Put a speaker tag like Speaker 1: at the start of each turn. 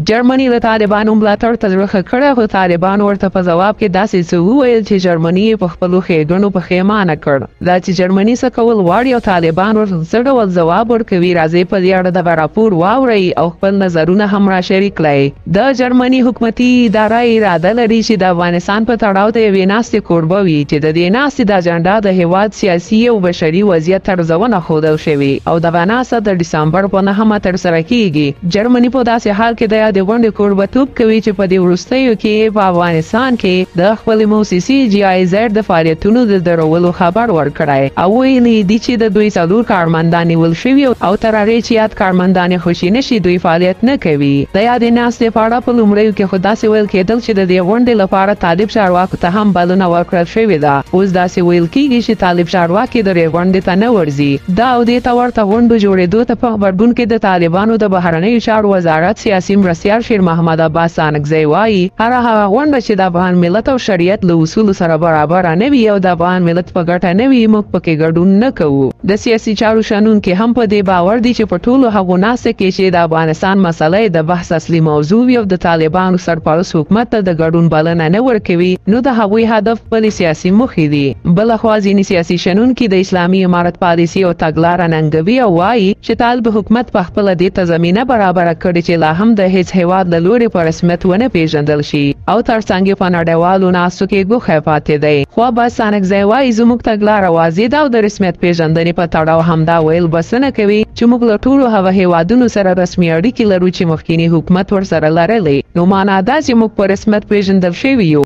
Speaker 1: جرمني له طالبانو ملاتړ تجربه کړه خو طالبان ورته په جواب کې داسې څه وویل چې جرمني په خپلو ښېګڼو پښیمانه کړ. دا چې جرمني څه کول غواړي او طالبان ورته څه ډول ځواب ورکوي راځئ په دې اړه دغه راپور واورئ او خپل نظرونه هم راشریک کړئ. د جرمني حکومتي اداره اراده لري چې د افغانستان په تړاو د یوې ناستې کوربه وي چې د دې ناستې د اجنډا د هېواد سیاسي او بشري وضعیت ارزونه ښودل شوې او دغه ناسته د ډسمبر په 9 ترسره کیږي. جرمني په داسې حال کې د یادې غونډې کوربهتوب کوي چې په دې وروستیو کې په افغانستان کې د خپلې موسسې GIZ د فعالیتونو د درولو خبر ورکړی او ویلي دي چې د دوی 4 کارمندان نیول شوي او تر هغې چې یاد کارمندان خوشي نشي دوی فعالیت نه کوي. د یادې ناستې په اړه په لومړیو کې خو داسې ویل کېدل چې د دې غونډې لپاره طالب چارواکو ته هم بلنه ورکړل شوې ده. اوس داسې ویل کېږي چې طالب چارواکي د دې غونډې ته نه ورځي. دا او دې ته ورته غونډو جوړېدو ته په غبرګون کې د طالبانو د بهرنیو چارو وزارت سیاسي مرستیال شیر محمد عباس سانکزی وایي هر هغه غونډه چې د افغان ملت او شریعت له اصولو سره برابر نه وي او د افغان ملت په ګټه نه وي موږ پکې ګډون نه کوو. د سیاسي چارو شنونکي هم په دې باور دي چې په ټولو هغو ناستو کې چې د افغانستان مسله د بحث اصلي موضوع وي او د طالبانو سرپرست حکومت ته د ګډون بلنه نه ورکوي نو د هغوی هدف بلې سیاسي موخې دي. بلخوا ځینې سیاسي شنونکي د اسلامي امارت پالیسي او تګلاره ننګوي او وایي چې طالب حکومت په خپله دې ته زمینه برابره کړې چې لا هم د هیڅ هیواد له لوري په رسمیت ونه پیژندل شي او ترڅنګ یې په نړیوالو ناستو کې ګوښی پاتې دی. خو عباس سانکزی وایي زموږ تګلاره واضح ده او د رسمیت پیژندنې په تړاو همدا ویل بسنه کوي چې موږ له ټولو هغه هیوادونو سره رسمي اړیکې لرو چې مخکینی حکومت ورسره لرلې نو معنا دا چې موږ په رسمیت پیژندل شوي یو.